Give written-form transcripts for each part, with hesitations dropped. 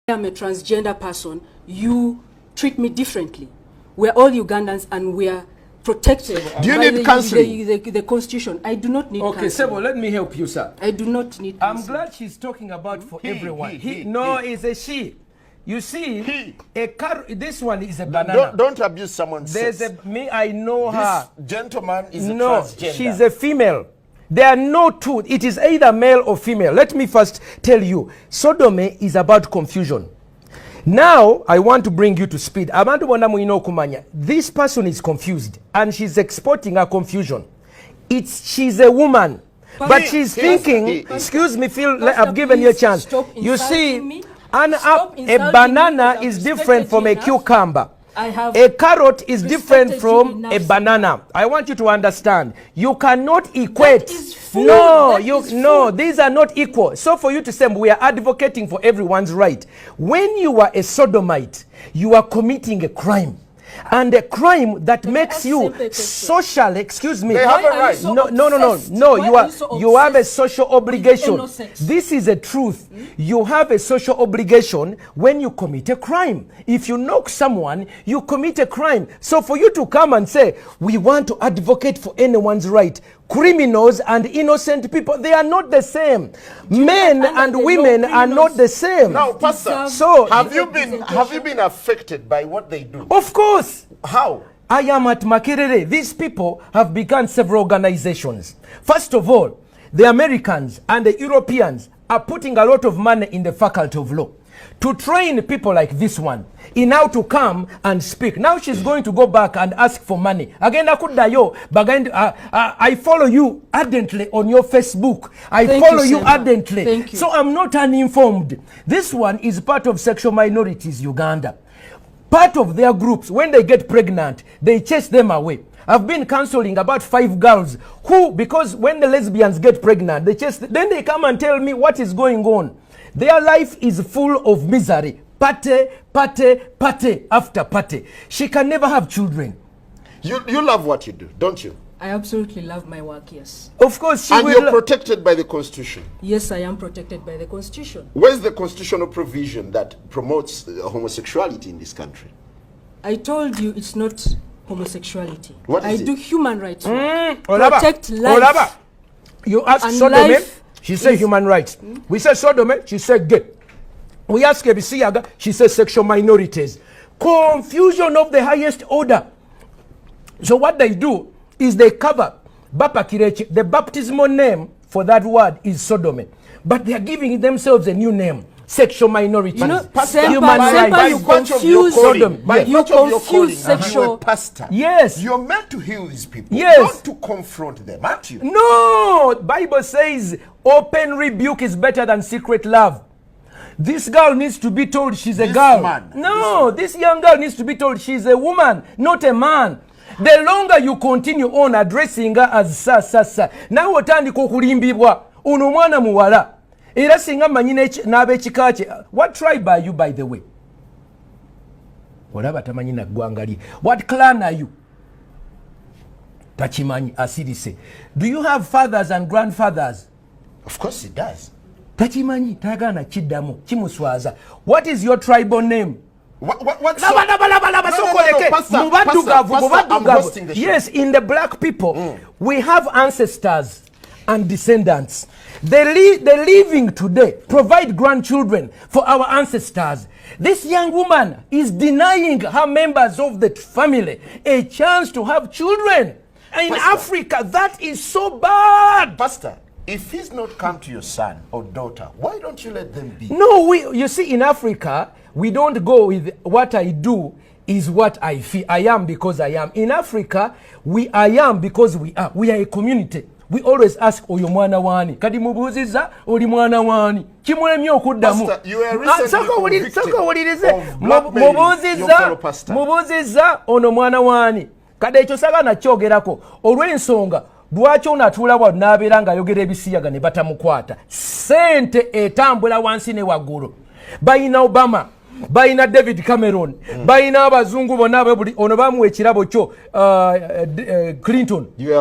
am a transgender person, you treat me differently. We're all Ugandans and we are protected. Do you need counseling? The Constitution. I do not need counseling. Okay, Sebo, let me help you, sir. I do not need counseling. I'm glad she's talking about for everyone. No, it's a she. You see, this one is a no, banana. Don't abuse someone's There's sex. I know her. This gentleman is a No, transgender. she's a female. There are no two. It is either male or female. Let me first tell you, sodomy is about confusion. Now, I want to bring you to speed. This person is confused and she's exporting her confusion. She's a woman, but she's thinking, excuse me, Phil, I've given you a chance. You see, a banana is different from a cucumber. A carrot is different from a banana. I want you to understand. You cannot equate. No, these are not equal. So for you to say we are advocating for everyone's right. When you are a sodomite, you are committing a crime. And a crime that makes you social, excuse me. They have a right. No, you have a social obligation. This is a truth. You have a social obligation when you commit a crime. If you knock someone, you commit a crime. So for you to come and say, we want to advocate for anyone's right, criminals and innocent people, they are not the same. Men and women are not the same. Now, Pastor, so have you been affected by what they do? Of course. How? I am at Makerere. These people have begun several organizations. First of all, the Americans and the Europeans are putting a lot of money in the Faculty of Law to train people like this one in how to come and speak. Now she's going to go back and ask for money. Again, I follow you ardently on your Facebook. I follow you ardently. Thank you. So I'm not uninformed. This one is part of Sexual Minorities Uganda. Part of their groups, when they get pregnant, they chase them away. I've been counseling about 5 girls who, because when the lesbians get pregnant, then they come and tell me what is going on. Their life is full of misery. Pate after pate. She can never have children. You love what you do, don't you? I absolutely love my work, yes. Of course. And you're protected by the Constitution. Yes, I am protected by the Constitution. Where's the constitutional provision that promotes homosexuality in this country? I told you it's not homosexuality. What is I it? do human rights. Protect life. You ask sodomy, she said human rights. We say sodomy, she said gay. We ask Ebisiyaga, she says sexual minorities. Confusion of the highest order. So what they do is they cover Bapa Kirechi. The baptismal name for that word is sodomy. But they are giving themselves a new name. Sexual minority. Human rights. You confuse sexual. Sexual. Pastor. Yes. You're meant to heal these people. Yes. Not to confront them, aren't you? No. Bible says open rebuke is better than secret love. This girl needs to be told she's a girl. This young girl needs to be told she's a woman, not a man. The longer you continue on addressing her as sa, now otandika okulimbibwa ono mwana muwala era singa manyine n'abekika kye. What tribe are you, by the way? Olaba tamanyi na ggwanga li. What clan are you? Tachimanyi asirise. Do you have fathers and grandfathers? Of course he does. Tachimanyi tagana kiddamu kimuswaza. What is your tribal name? What's Yes, in the black people, we have ancestors and descendants. The living today provide grandchildren for our ancestors. This young woman is denying her members of the family a chance to have children. In Africa, that is so bad. Pastor, if he's not come to your son or daughter, why don't you let them be? No, you see, in Africa, we don't go with what I do is what I feel. I am because I am. In Africa, I am because we are. We are a community. We always ask, oyo mwana wani. Kadi mubuziza, oli mwana wani. Kimwemye okuddamu. Pastor, you are recently convicted of blackmailing your fellow pastor. Mubuziza, ono mwana wani. Kade ekyo sagana kyogerako. Olw'ensonga, lwaki onatuula bwa n'abeera ng'ayogera ebisiyaga ne batamukwata. Sente etambula wansi ne waggulu. Bayina Obama, bayina David Cameron, bayina abazungu bonna buli ono bamuwa ekirabo kyo Clinton. You are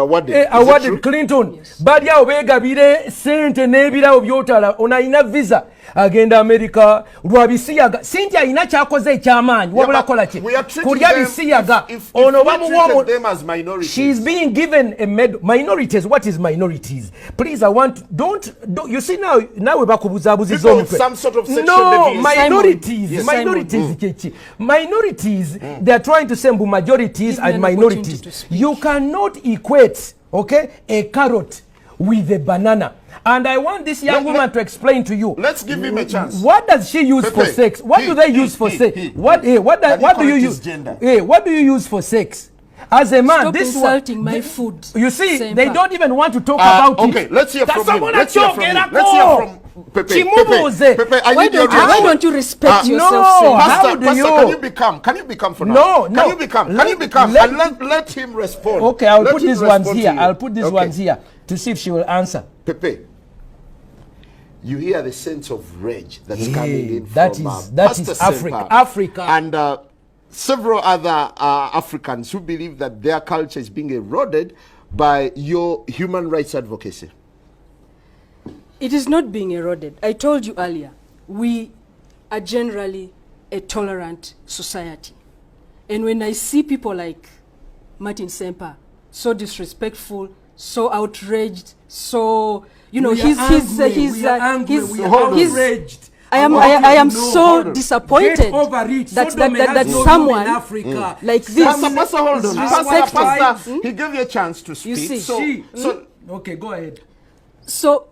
awarded Clinton. Bali awo beegabire sente n'ebirabo by'otala onayina visa. agenda America lwa bisiyaga Cynthia ina kyakoze ekyamaanyi wabula kola ki we are treating kulya them bisiyaga if ono we treated bamuwa them as minorities. she's being given a minorities. What is minorities? Please, I want don't you see now we bakubuzabuziza People with omutwe. some sort of sexual No, deviation. minorities. Yes. Minorities. Chechi. Minorities. They are trying to say majorities Give me and an minorities. opportunity to speak. You cannot equate, okay, a carrot with a banana. And I want this young woman to explain to you. Let's give him a chance. What does she use for Pepe, sex? What do they use for sex? What do you correct his use? gender? What do you use for sex? As a man, Stop this insulting one, my food. You see, Semper. they don't even want to talk about Okay, it. let's hear from him. Let's hear from him. Tasobola Let's hear kyogera from Pepe. Chimubuze. Pepe, I Why need your don't, you, why reaction. don't you respect no. yourself, Semper? How Pastor, do Pastor, you- can you become for now? No, Can no. you become? Can Let- you become? let- And let him respond. Okay, I'll Let put him these ones respond here. to you. I'll put these Okay. ones here to see if she will answer. Pepe, you hear the sense of rage that's coming in that from is- that Pastor is Africa. Semper Africa. and several other Africans who believe that their culture is being eroded by your human rights advocacy. It is not being eroded. I told you earlier, we are generally a tolerant society. And when I see people like Martin Semper, so disrespectful, so outraged, so, you know, We are outraged. I am hold so on. disappointed Get over it. that Sodom that has no room in someone Africa. like this Pastor, hold on. is Pastor, respected. he gave you a chance to speak. see. So, Okay, go ahead. So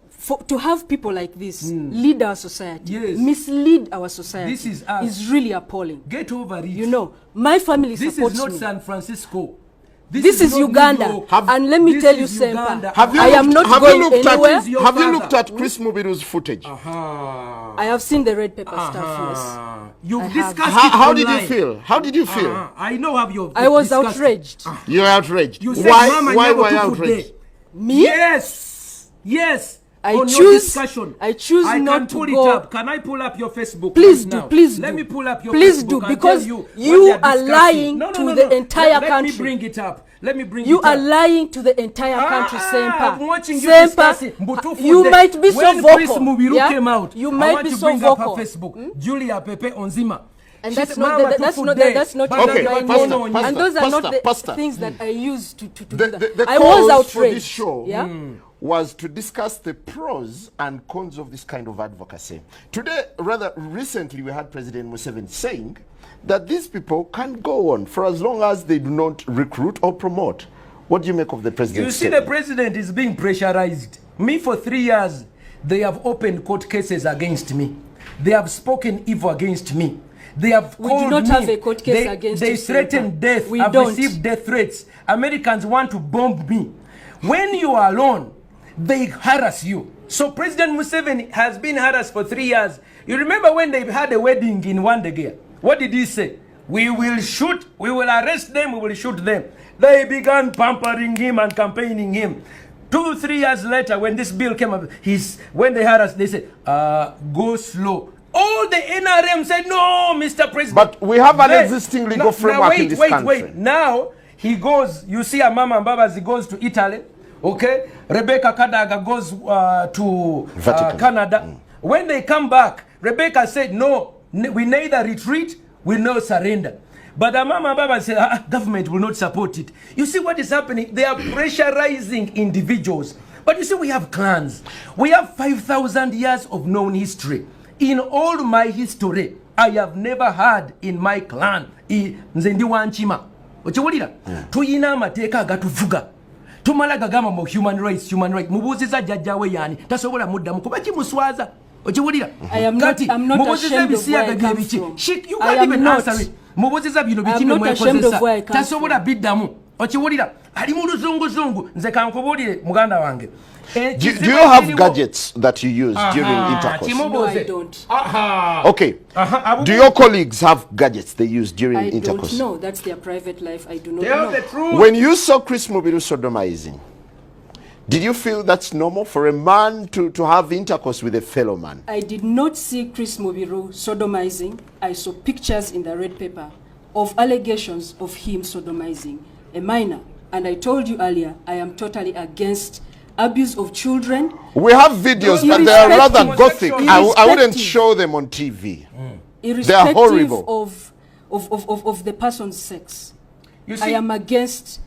to have people like this lead our society, Yes. mislead our society, This is us. really appalling. Get over it. You know, my family this supports is not me. San Francisco. This is not Uganda. New York. And let me This tell you, is Semper, Uganda. I am not going anywhere. Your Have you father. looked at Chris Mubiru's footage? I have seen the red paper stuff, yes. You've I have. discussed How it did you online. feel? How did you feel? I know how you. I was discussed it. outraged. You're outraged. You said, why Mama, why never were you took food outraged? there. Me? Yes. I On your choose- discussion. I choose I not can to pull go- it up. Can I pull up your Facebook? Please right do, now? please Let do. me pull up your Please Facebook do, and because tell you you what they are discussing. lying No, to no, the no. entire Let country. me bring it up. Let me bring You it are up. lying to the entire country, Semper. I'm watching you Semper, discussing Mbutufu you Day. might be so when vocal. Chris Mubiru yeah? came out, You I might want be to so bring vocal. up her Facebook. Julia Pepe Onzima. And She that's said, not "Mama, that's Tufu not Day." that's not But what Okay, I Pastor, mean. Pastor, And those are not the Pastor. things that I use to do The that. I was cause for outraged. this show Yeah? was to discuss the pros and cons of this kind of advocacy. Today, rather recently, we had President Museveni saying that these people can go on for as long as they do not recruit or promote. What do you make of the You president's see, the statement? president is being pressurized. Me, for 3 years, they have opened court cases against me. They have spoken evil against me. They have We do called not me. have a court case they, against They you, threaten Semper. death. We I've don't. received death threats. Americans want to bomb me. When you are alone, they harass you. So President Museveni has been harassed for 3 years. You remember when they had a wedding in Wandegea? What did he say? We will shoot, we will arrest them, we will shoot them. They began pampering him and campaigning him. 2-3 years later, when this bill came up, when they harassed, they said, go slow. All the NRM said, no, Mr. President. But we have an Then- existing legal framework in this country. Wait. Now, he goes, you see a Mama and Babas, he goes to Italy, okay? Rebecca Kadaga goes to Vatican. Canada. When they come back, Rebecca said, no, we neither retreat, we no surrender. But the Mama and Baba said, government will not support it. You see what is happening? They are pressurizing individuals. But you see, we have clans. We have 5,000 years of known history. In all my history, I have never had in my clan, nze ndi wanchima. Ochiwulira? Tuyina amateeka agatuvuga. Tumala gagamba mu human rights. Mubuuziza jjajjawe yani. Tasobola muddamu kuba kimuswaza. Ochiwulira? I'm not mubuuziza ashamed of ebisiyaga where I bye come biki. from. You I can't am even not. answer it. Mubuuziza bino biki I'm not ashamed of where I mwekozesa. come Tasobola biddamu. Ochiwulira? Ali mu luzunguzungu. Nze kankubuulire muganda wange. Do you have gadgets that you use during intercourse? No, I don't. Okay. Do your colleagues have gadgets they use during I intercourse? don't know. That's their private life. I do not Tell know. the truth. When you saw Chris Mubiru sodomizing, did you feel that's normal for a man to have intercourse with a fellow man? I did not see Chris Mubiru sodomizing. I saw pictures in the red paper of allegations of him sodomizing a minor. And I told you earlier, I am totally against abuse of children. We have videos, but they are rather gothic. I wouldn't show them on TV. They are horrible. Of the person's sex. You see, I am against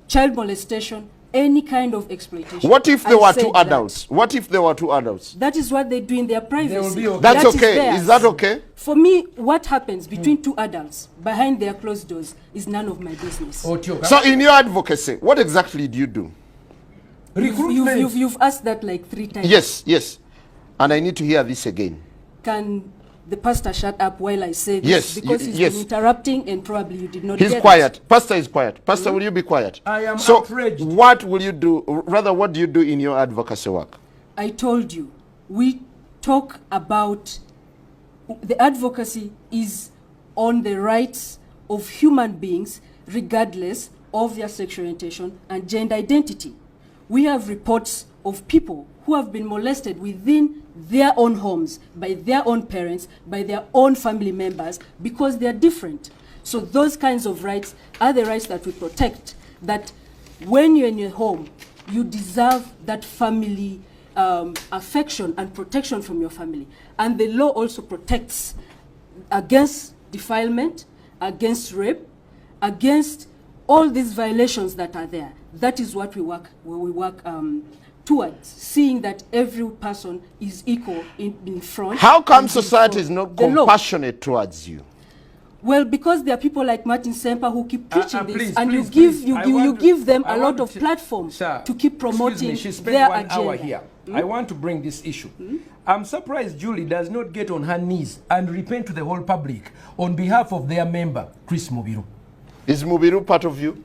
child molestation, any kind of exploitation. What if there were two adults? What if there were two adults? That is what they do in their privacy. They will be okay. That's That okay. Is that okay? For me, what happens between two adults behind their closed doors is none of my business. Otio, So in your advocacy, what exactly do you do? recruitment. You've asked that like 3 times. Yes, yes. And I need to hear this again. Can the pastor shut up while I say this? Yes, Because he's yes. been interrupting and probably you did not He's get it. quiet. Pastor is quiet. Pastor, will you be quiet? I am so outraged. what will you do? Rather, what do you do in your advocacy work? I told you, we talk about the advocacy is on the rights of human beings regardless of their sexual orientation and gender identity. We have reports of people who have been molested within their own homes, by their own parents, by their own family members, because they are different. So those kinds of rights are the rights that we protect, that when you're in your home, you deserve that family affection and protection from your family. And the law also protects against defilement, against rape, against all these violations that are there. That is what we work towards, seeing that every person is equal in front. How come and society before is not the law. compassionate towards you? Well, because there are people like Martin Semper who keep preaching this, please, and please, you please. give them I a want lot of to- platform Sir, to keep promoting excuse me, she spent their 1 hour agenda. here. I want to bring this issue. I'm surprised Julie does not get on her knees and repent to the whole public on behalf of their member, Chris Mubiru. Is Mubiru part of you?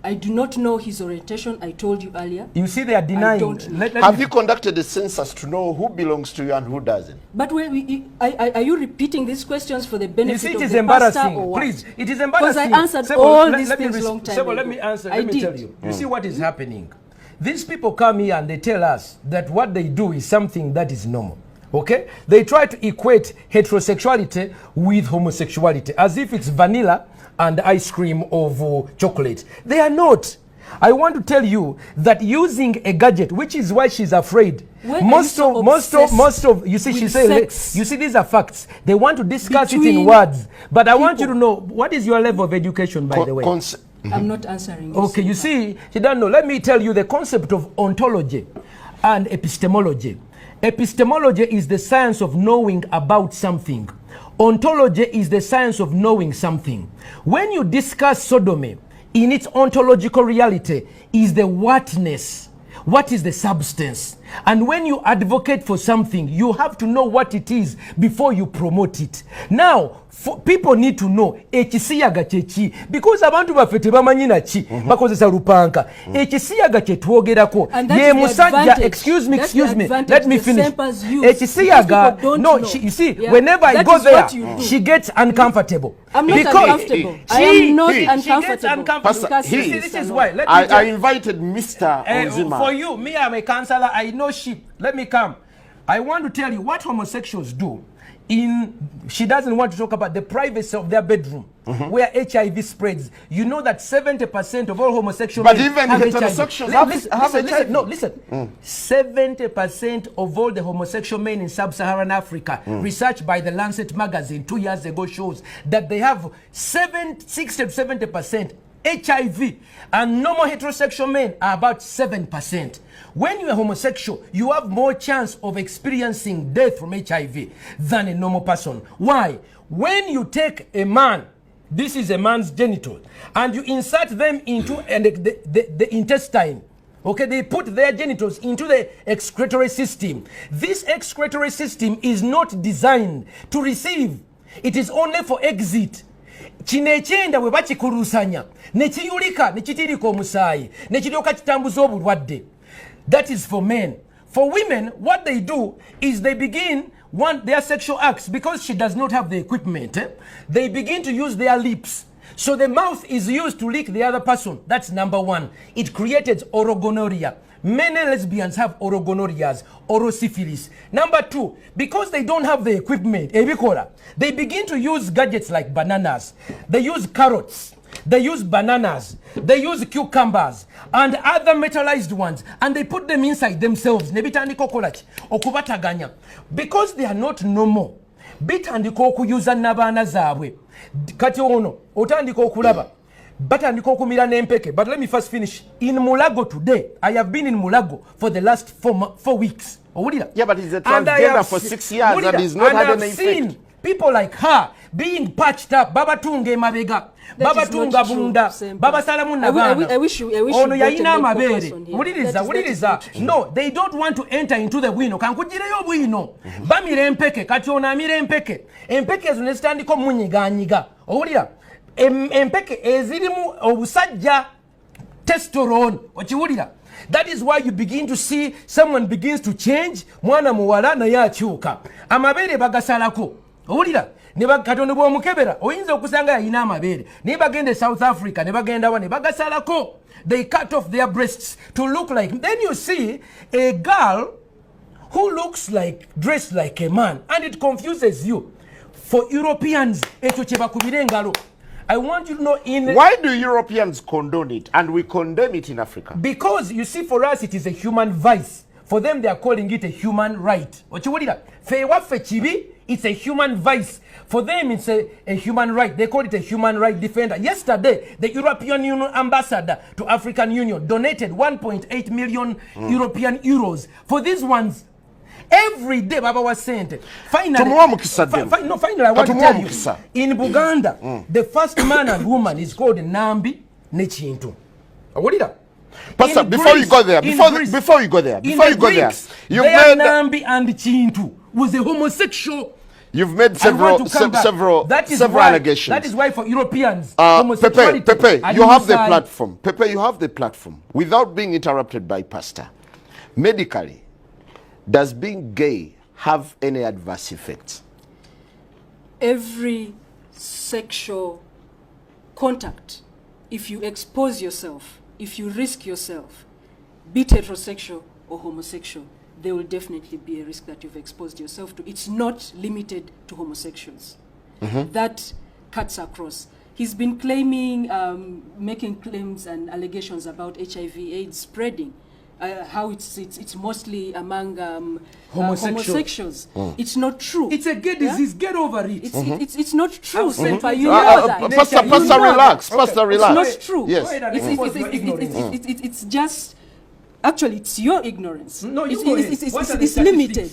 I do not know his orientation. I told you earlier. You see, they are denying. don't know. Let Have me- you conducted a census to know who belongs to you and who doesn't? But are you repeating these questions for the You benefit see, it of is the pastor embarrassing. or what? Please, it is Because embarrassing. I answered Sebo, all let- these let me things res- long time Sebo, ago. let me answer. I Let me did. tell you. You see what is happening? These people come here and they tell us that what they do is something that is normal. Okay? They try to equate heterosexuality with homosexuality as if it's vanilla and ice cream of chocolate. They are not. I want to tell you that using a gadget, which is why she's afraid. Why are you so Most of, you see, she with says, sex? you see, these are facts. They want to discuss it in Between words. But I want you people. to know, what is your level of education, by the way? I'm not answering. Okay, you see, she doesn't know. Let me tell you the concept of ontology and epistemology. Epistemology is the science of knowing about something. Ontology is the science of knowing something. When you discuss sodomy, in its ontological reality is the whatness. What is the substance? And when you advocate for something, you have to know what it is before you promote it. Now, people need to know ekisiyaga kyeki, because abantu baffe tebamanyi naki bakozesa lupanka. Ekisiyaga kye twogerako ye musajja. Excuse me, let me finish. Ekisiyaga, no, you see, whenever I go there, she gets uncomfortable. I'm not uncomfortable. I am not uncomfortable. Pastor, This is why. Let me I invited Mr. Onzima. For you, me, I'm a counselor. I know sheep. Let me come. I want to tell you what homosexuals do. She doesn't want to talk about the privacy of their bedroom, where HIV spreads. You know that 70% of all homosexual But men even have heterosexuals HIV. have HIV. No, listen. 70% of all the homosexual men in sub-Saharan Africa, research by the Lancet magazine 2 years ago shows that they have 60 to 70% HIV, and normal heterosexual men are about 7%. When you are homosexual, you have more chance of experiencing death from HIV than a normal person. Why? When you take a man, this is a man's genital, and you insert them into the intestine, okay, they put their genitals into the excretory system. This excretory system is not designed to receive. It is only for exit. Kino ekyenda bwe bakikulusanya ne kiyulika ne kitirika omusaayi ne kiryoka kitambuza obulwadde. That is for men. For women, what they do is they begin their sexual acts, because she does not have the equipment. They begin to use their lips. So the mouth is used to lick the other person. That's number one. It created orogonorrhea. Many lesbians have orogonorrheas, orosyphilis. Number two, because they don't have the equipment, they begin to use gadgets like bananas. They use carrots. they use bananas, they use cucumbers and other metallized ones, and they put them inside themselves. Ne bitandika okola ki? Okubataganya. Because they are not normal. Bitandika okuyuza n'abaana zaabwe. Kati ono otandika okulaba. Batandika okumira n'empeke. But let me first finish. In Mulago today, I have been in Mulago for the last 4 weeks. Yeah, but he's a transgender for 6 years and he's not had any effect. People like her being patched up, babatunga emabega, babatunga bunda, babasalamu nabana. I wish you ono yayina amabere. Wuliriza. No, they don't want to enter into the bwino. Kankugireyo bwino. Bamira empeke, kati ono amira empeke. Empeke ezo ne zitandika omunyiganyiga. Owulira? Empeke ezirimu obusajja testosterone. Okiwulira? That is why you begin to see someone begins to change. Mwana muwala naye akyuka. Amabere bagasalako. Owulira? Ne bakatono bw'omukebera oyinza okusanga yayina amabere naye bagende South Africa ne bagenda wa ne bagasalako. They cut off their breasts to look like. Then you see a girl who looks like, dressed like a man, and it confuses you. For Europeans, ekyo kye bakubira engalo. I want you to know why do Europeans condone it and we condemn it in Africa? Because you see, for us it is a human vice. For them they are calling it a human right. Ochiwulira? Fe waffe kibi, it's a human vice. For them it's a human right. They call it a human right defender. Yesterday, the European Union ambassador to African Union donated 1.8 million European euros for these ones. Every day Baba was sent. Finally, finally I want to tell you, in Buganda, the first man and woman is called Nambi Nechintu. What did that? Pastor, before you go there, you made Nambi and Chintu was a homosexual. You've made several allegations. That is why for Europeans, homosexuality. Pepe, you have the platform. Pepe, you have the platform. Without being interrupted by Pastor, medically, does being gay have any adverse effects? Every sexual contact, if you expose yourself, if you risk yourself, be it heterosexual or homosexual, there will definitely be a risk that you've exposed yourself to. It's not limited to homosexuals. That cuts across. He's been claiming, making claims and allegations about HIV/AIDS spreading. How it's mostly among homosexuals. It's not true. It's a gay disease. Get over it. It's not true, Sempa. You know that. Pastor, relax. Pastor, relax. It's not true. Yes. It's just, actually, it's your ignorance. No, it's limited.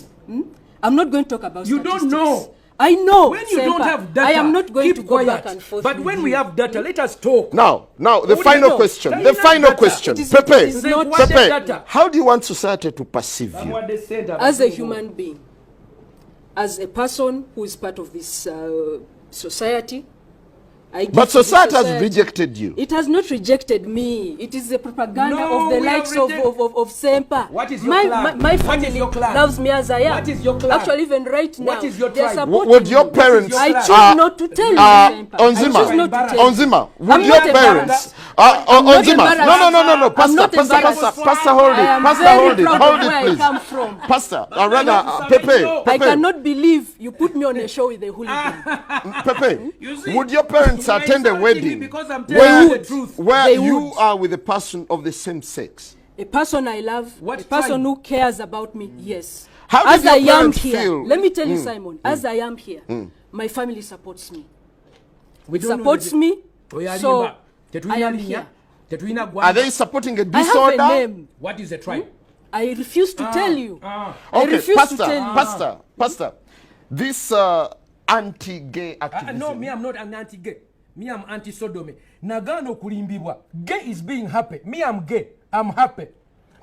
I'm not going to talk about you statistics. Don't know. I know. When you don't have data, I am not going to go quiet. back and forth. But when we have data, let us talk. Now, the final question. The final question. Pepe, how do you want society to perceive you? As a human being, as a person who is part of this society, but society has rejected you. It has not rejected me. It is the propaganda of the likes of Sempa. What is your clan? My family loves me as I am. What is your clan? Actually, even right now, what is your tribe? Would your parents? I choose not to tell you, Sempa. Onzima, would your parents? Onzima, no. Pastor, hold it, please. Pastor, rather, Pepe. I cannot believe you put me on a show with a hooligan. Pepe, would your parents attend a wedding because I'm telling you the truth. Where you are with a person of the same sex? A person I love, a person who cares about me, yes. How as did your I am parents here, feel? let me tell you, Simon, as I am here, my family supports me. Supports me, so I am here. Are they supporting a I disorder? have a name. What is the tribe? I refuse to tell you. Okay, Pastor, this anti-gay activism. No, me, I'm not an anti-gay. Me, I'm anti-sodomy. Nagano kulimbibwa. Gay is being happy. Me, I'm gay. I'm happy.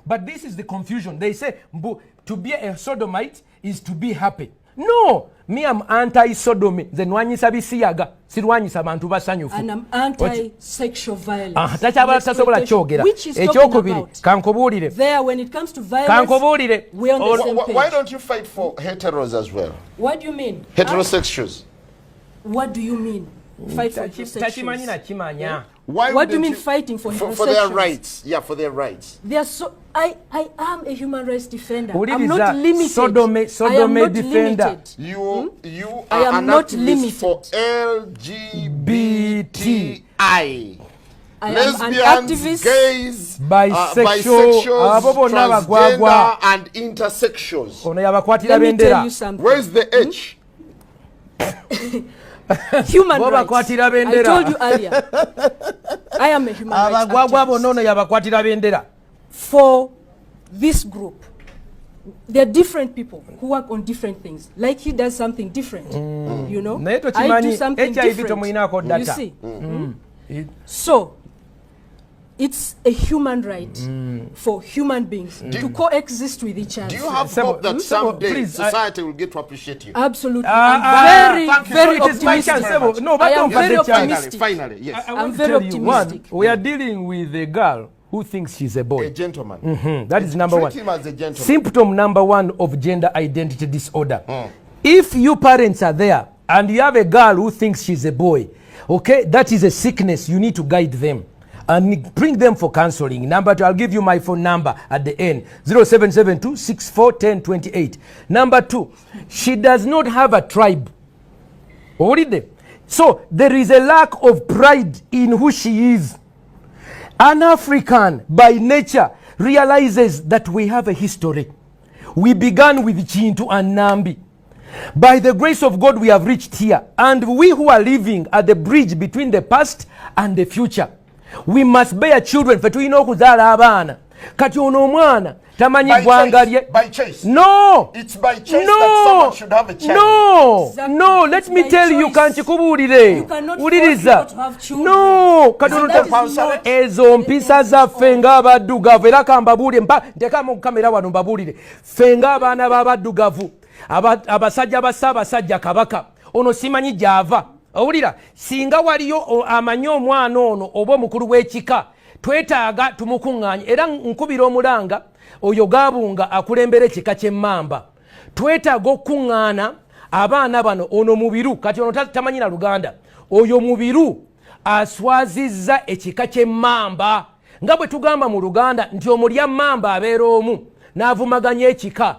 But this is the confusion. They say to be a sodomite is to be happy. No, me, I'm anti-sodomy. Zenwanyisa bisiyaga. Sirwanyisa bantu basanyufu. And I'm anti-sexual violence. Tasobola kyogera. Which is talking about. Kankobuulire. There, when it comes to violence, we're on the same page. Why don't you fight for heteros as well? What do you mean? Heterosexuals. What do you mean? Fight for heterosexuals? What do you mean fighting for heterosexuals? For their rights. Yeah, for their rights. They are I am a human rights defender. I'm not limited. Sodomy I am not defender. limited. You I are am an not activist limited for LGBT I am an lesbians, activist, gays, bisexual, abo bonna bagwagwa, transgender, and intersexuals. ono yabakwatira let me tell bendera you something. Where's the H? Human Bo rights. bakwatira I bendera. told you earlier. I am a human rights abagwagwa bonna activist. ono yabakwatira bendera. For this group, there are different people who work on different things. Like he does something different, you know. Naye I do tokimanyi something HIV different. tomuyinako You data. see. So, it's a human right for human beings to coexist with each other. Do you have Sebo, hope that Sebo, someday please, society will get to appreciate you? Absolutely. Thank I'm you. very, very So it is my optimistic. chance, Sebo. No, but I am don't very forget chance. optimistic. Finally, yes. I I'm want to very tell you, one, optimistic. we are dealing with a girl who thinks she's a boy. A gentleman. That is number Treat one. him as a gentleman. Symptom number one of gender identity disorder. If you parents are there and you have a girl who thinks she's a boy, okay, that is a sickness. You need to guide them and bring them for counseling. Number two, I'll give you my phone number at the end, 0772 641028. Number two, she does not have a tribe. So there is a lack of pride in who she is. An African by nature realizes that we have a history. We began with Chintu and Nambi. By the grace of God, we have reached here. And we who are living at the bridge between the past and the future, we must bear children. Fetulina okuzaala abaana. Kati ono omwana tamanyi ggwanga lye. By choice. No. It's by choice that someone should have a child. No. Exactly. No, let It's me by tell you, choice. kankikubuulire. You cannot force Wuliriza. people to have children. No. And that is not- Ezo mpisa zaffe ng'abaddugavu era kambabuulire ntekamu kamera wano mbabuulire ffe ng'abaana b'abaddugavu abasajja ba Ssaabasajja Kabaka ono simanyi gy'ava owulira singa waliyo amanyi omwana ono oba omukulu w'ekika twetaaga tumukuŋŋaanye era nkubira omulanga oyo Gaabunga akulembera ekika ky'Emmamba twetaaga okuŋŋaana abaana bano ono mubiru kati ono tamanyi na Luganda oyo mubiru aswazizza ekika ky'Emmamba nga bwe tugamba mu Luganda nti omulya mmamba abeera omu n'avumaganya ekika